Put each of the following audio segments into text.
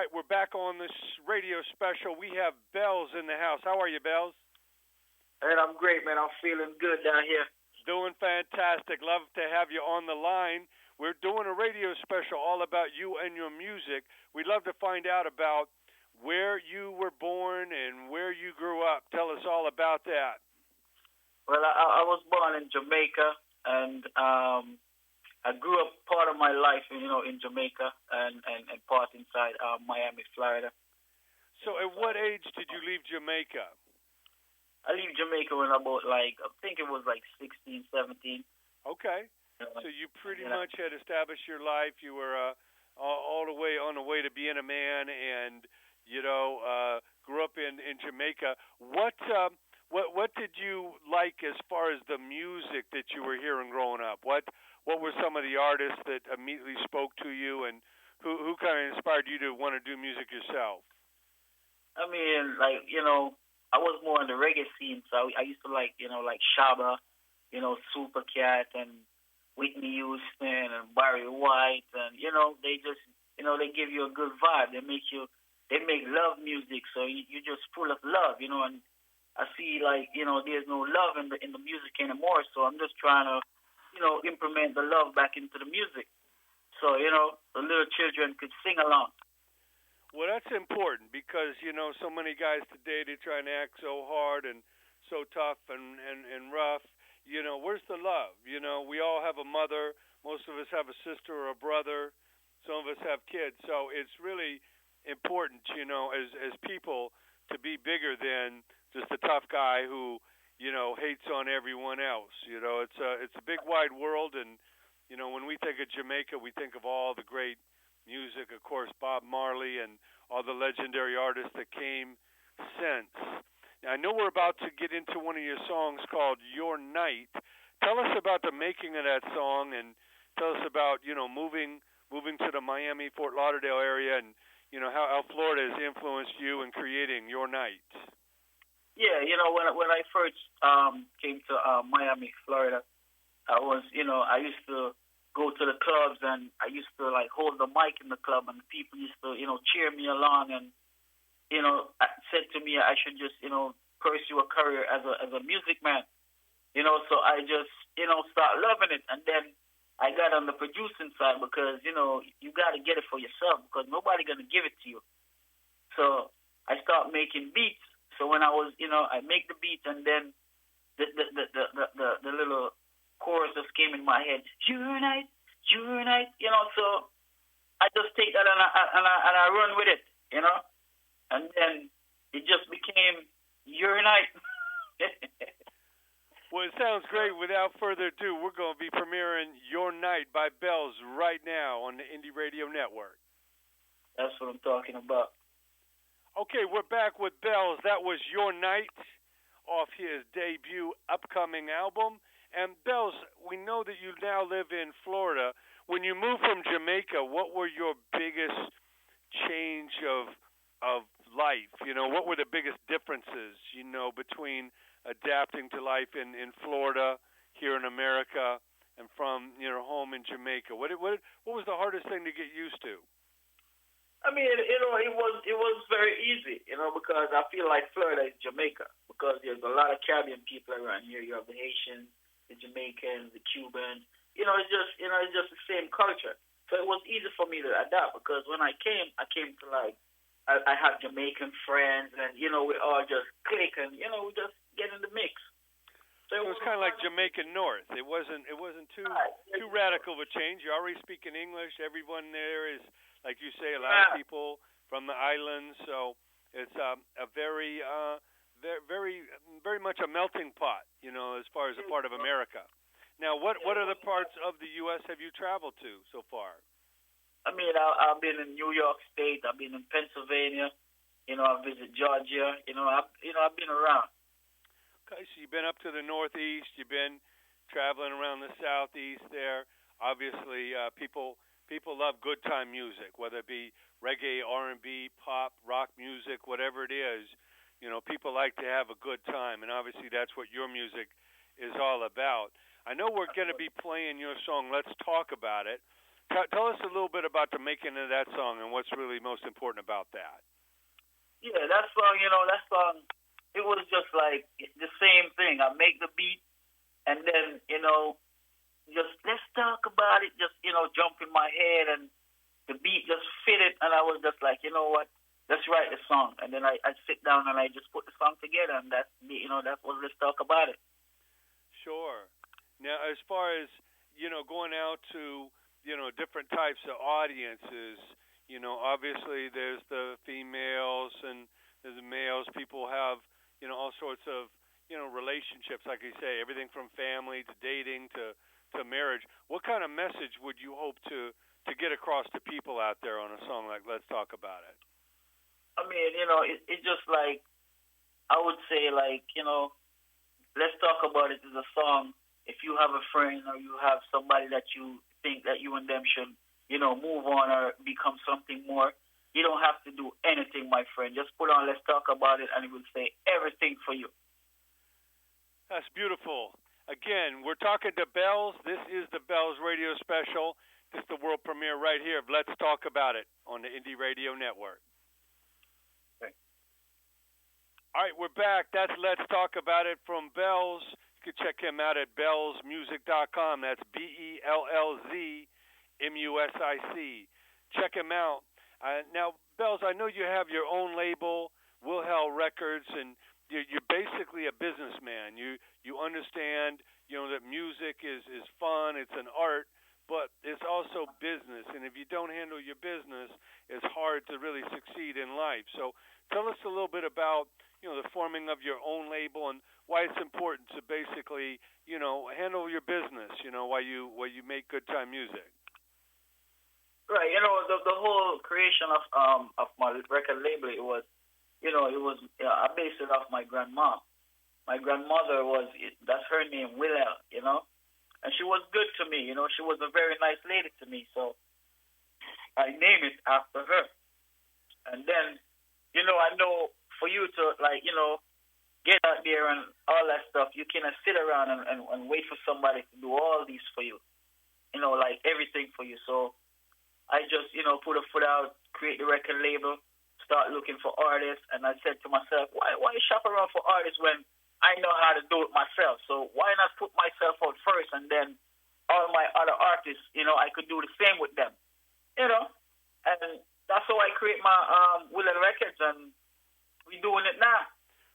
right, we're back on this radio special. We have BELLZ in the house. How are you, BELLZ? And I'm great, man. I'm feeling good down here. Doing fantastic. Love to have you on the line. We're doing a radio special all about you and your music. We'd love to find out about where you were born and where you grew up. Tell us all about that. Well, I was born in Jamaica, and I grew up part of my life, in Jamaica and part inside Miami, Florida. So at what age did you leave Jamaica? I left Jamaica when about, I think it was 16, 17. Okay. So you pretty much had established your life. You were all the way on the way to being a man and, grew up in Jamaica. What did you like as far as the music that you were hearing growing up? What were some of the artists that immediately spoke to you, and who kind of inspired you to want to do music yourself? I mean, I was more in the reggae scene, so I used to like Shabba, Supercat, and Whitney Houston and Barry White, and they just they give you a good vibe. They make love music, so you're just full of love, and I see there's no love in the music anymore, so I'm just trying to implement the love back into the music, so the little children could sing along. Well, that's important because so many guys today, they're trying to act so hard and so tough and rough. Where's the love? We all have a mother. Most of us have a sister or a brother. Some of us have kids. So it's really important, as people, to be bigger than just a tough guy who, hates on everyone else. It's a big wide world, and when we think of Jamaica, we think of all the great music, of course, Bob Marley and all the legendary artists that came since. Now, I know we're about to get into one of your songs called Your Night. Tell us about the making of that song, and tell us about, moving to the Miami, Fort Lauderdale area, and, how Florida has influenced you in creating Your Night. Yeah, when I first came to Miami, Florida, I used to go to the clubs, and I used to hold the mic in the club, and people used to cheer me along, and said to me I should just pursue a career as a music man, so I just start loving it, and then I got on the producing side because you got to get it for yourself because nobody gonna give it to you. So I start making beats. So when I was I make the beat, and then the little chorus just came in my head. Your night, so I just take that and I run with it, and then it just became Your Night. Well, it sounds great. Without further ado, we're going to be premiering Your Night by BELLZ right now on the Indie Radio Network. That's what I'm talking about. Okay, we're back with BELLZ. That was Your Night off his debut upcoming album. And BELLZ, we know that you now live in Florida. When you moved from Jamaica, what were your biggest change of life? What were the biggest differences, between adapting to life in Florida, here in America, and from your home in Jamaica? What was the hardest thing to get used to? I mean, it was very easy, because I feel like Florida is Jamaica because there's a lot of Caribbean people around here. You have the Haitians, the Jamaicans, the Cubans. It's just the same culture. So it was easy for me to adapt because when I came to I have Jamaican friends, and we all just click, and we just get in the mix. So it was kind of like Jamaican North. It wasn't too radical of a change. You're already speaking English. Everyone there is, like you say, a lot of people from the islands. So it's a very, very much a melting pot, as far as a part of America. Now, what other parts of the U.S. have you traveled to so far? I mean, I've been in New York State. I've been in Pennsylvania. I visit Georgia. I've been around. Okay, so you've been up to the Northeast. You've been traveling around the Southeast there. Obviously, people love good time music, whether it be reggae, R&B, pop, rock music, whatever it is. People like to have a good time, and obviously that's what your music is all about. I know we're going to be playing your song, Let's Talk About It. Tell us a little bit about the making of that song and what's really most important about that. Yeah, that song, that song, it was just like the same thing. I make the beat, and then, just let's talk about it, just, jump in my head, and the beat just fitted, and I was just like, you know what, let's write the song. And then I sit down and I just put the song together, and that was Let's Talk About It. Sure. Now, as far as, going out to, different types of audiences, obviously there's the females and there's the males. People have, all sorts of, relationships, like you say, everything from family to dating to marriage. What kind of message would you hope to get across to people out there on a song like Let's Talk About It? I mean, it's just like, I would say, like, Let's Talk About It is a song. If you have a friend or you have somebody that you think that you and them should, move on or become something more, you don't have to do anything, my friend. Just put on Let's Talk About It, and it will say everything for you. That's beautiful. Again, we're talking to BELLZ. This is the BELLZ radio special. This is the world premiere right here of Let's Talk About It on the Indie Radio Network. Okay. All right, we're back. That's Let's Talk About It from BELLZ. You can check him out at bellzmusic.com. That's BELLZmusic. Check him out. Now, BELLZ, I know you have your own label, Wilhel Records, and you're basically a businessman. You understand, that music is fun, it's an art, but it's also business. And if you don't handle your business, it's hard to really succeed in life. So tell us a little bit about, the forming of your own label and why it's important to basically, handle your business, while you make good time music. Right. The whole creation of my record label, I based it off my grandma. My grandmother that's her name, Wilhel, and she was good to me, she was a very nice lady to me, so I named it after her. And then, I know for you to, like, get out there and all that stuff, you cannot sit around and wait for somebody to do all these for you, like everything for you. So I just, put a foot out, create the record label, start looking for artists, and I said to myself, why shop around for artists when I know how to do it myself? So why not put myself out first, and then all my other artists, I could do the same with them, and that's how I create my Wilhel Records, and we're doing it now.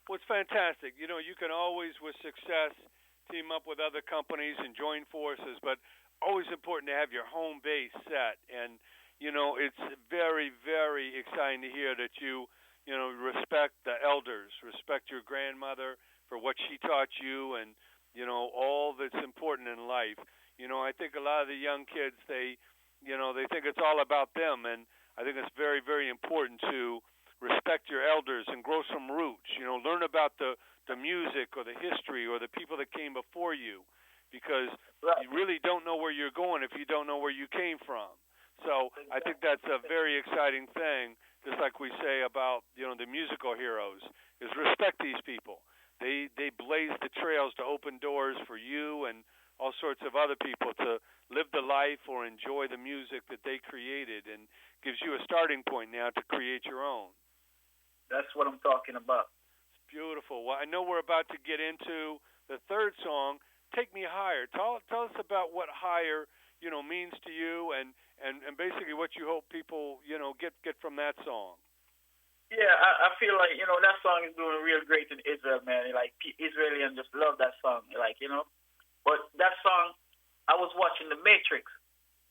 Well, it's fantastic. You can always, with success, team up with other companies and join forces, but always important to have your home base set. And it's very, very exciting to hear that you respect the elders, respect your grandmother for what she taught you, and all that's important in life. I think a lot of the young kids, they think it's all about them, and I think it's very, very important to respect your elders and grow some roots. Learn about the music or the history or the people that came before you, because you really don't know where you're going if you don't know where you came from. So I think that's a very exciting thing, just like we say about, the musical heroes, is respect these people. They blaze the trails to open doors for you and all sorts of other people to live the life or enjoy the music that they created, and gives you a starting point now to create your own. That's what I'm talking about. It's beautiful. Well, I know we're about to get into the third song, Take Me Higher. Tell us about what higher, means to you, and basically what you hope people, get from that song. Yeah, I feel like, that song is doing real great in Israel, man. Like, Israelis just love that song, But that song, I was watching The Matrix,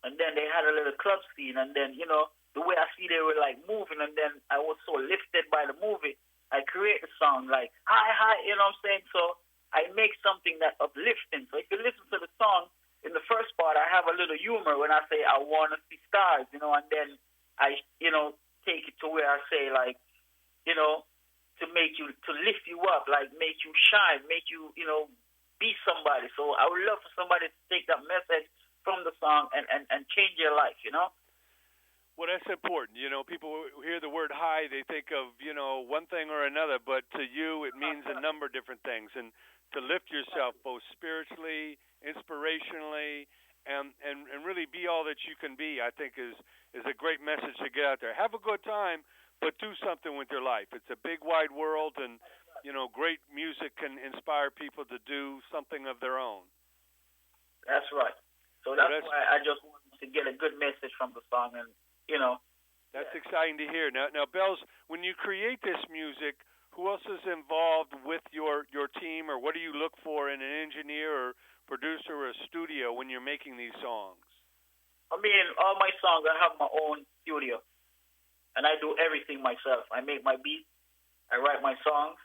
and then they had a little club scene, and then, the way I see they were, like, moving, and then I was so lifted by the movie, I create a song, like, hi, you know what I'm saying? So I make something that's uplifting. So if you listen to the song, in the first part, I have a little humor when I say I want to see stars, and then I, take it to where I say, like, to make you, to lift you up, like, make you shine, make you, be somebody. So I would love for somebody to take that message from the song and change your life, Well, that's important. People hear the word high, they think of, one thing or another, but to you it means a number of different things. And to lift yourself both spiritually, inspirationally, and really be all that you can be, I think is a great message to get out there. Have a good time, but do something with your life. It's a big wide world, and great music can inspire people to do something of their own. That's right. So that's why I just wanted to get a good message from the song, and That's exciting to hear. Now, BELLZ, when you create this music, who else is involved with your team, or what do you look for in an engineer or producer or a studio when you're making these songs? I mean, all my songs, I have my own studio, and I do everything myself. I make my beats, I write my songs.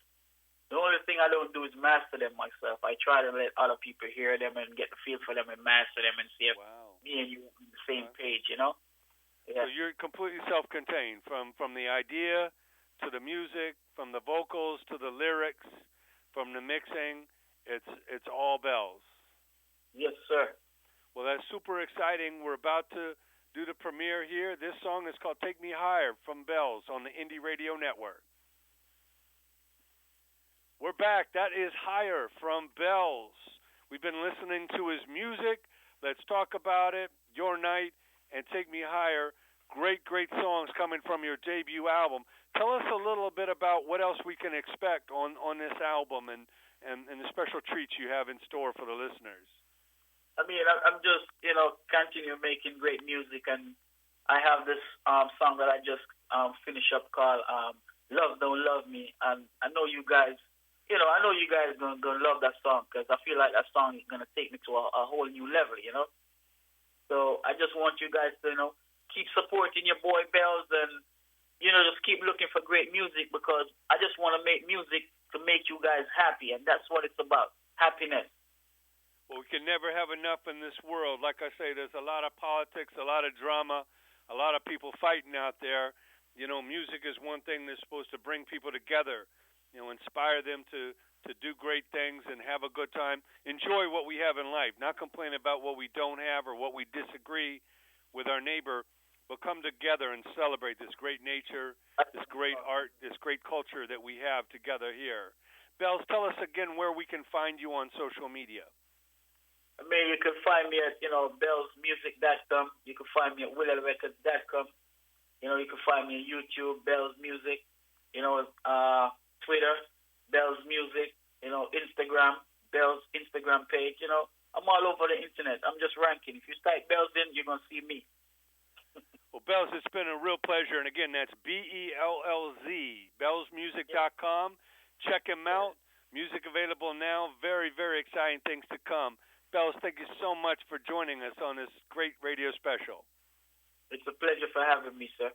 The only thing I don't do is master them myself. I try to let other people hear them and get the feel for them and master them and see if me and you are on the same page, Yeah. So you're completely self-contained, from the idea to the music, from the vocals to the lyrics, from the mixing. It's all BELLZ. Yes, sir. Well, that's super exciting. We're about to do the premiere here. This song is called "Take Me Higher" from BELLZ on the Indie Radio Network. We're back. That is "Higher" from BELLZ. We've been listening to his music. Let's talk about it. Your Night and "Take Me Higher." Great songs coming from your debut album. Tell us a little bit about what else we can expect on this album and the special treats you have in store for the listeners. I mean, I'm just, continue making great music, and I have this song that I just finished up called "Love Don't Love Me," and I know you guys, gonna love that song, because I feel like that song is gonna take me to a whole new level, So I just want you guys to, keep supporting your boy BELLZ, and just keep looking for great music, because I just want to make music to make you guys happy, and that's what it's about, happiness. Well, we can never have enough in this world. Like I say, there's a lot of politics, a lot of drama, a lot of people fighting out there. Music is one thing that's supposed to bring people together, inspire them to do great things and have a good time, enjoy what we have in life, not complain about what we don't have or what we disagree with our neighbor, but come together and celebrate this great nature, this great art, this great culture that we have together here. BELLZ, tell us again where we can find you on social media. I mean, you can find me at, BELLZmusic.com. You can find me at willowrecords.com. You can find me on YouTube, BELLZ Music. Twitter, BELLZ Music. Instagram, BELLZ Instagram page. I'm all over the internet. I'm just ranking. If you type BELLZ in, you're going to see me. Well, BELLZ, it's been a real pleasure. And again, that's BELLZ, BELLZmusic.com. Check him out. Music available now. Very, very exciting things to come. BELLZ, thank you so much for joining us on this great radio special. It's a pleasure for having me, sir.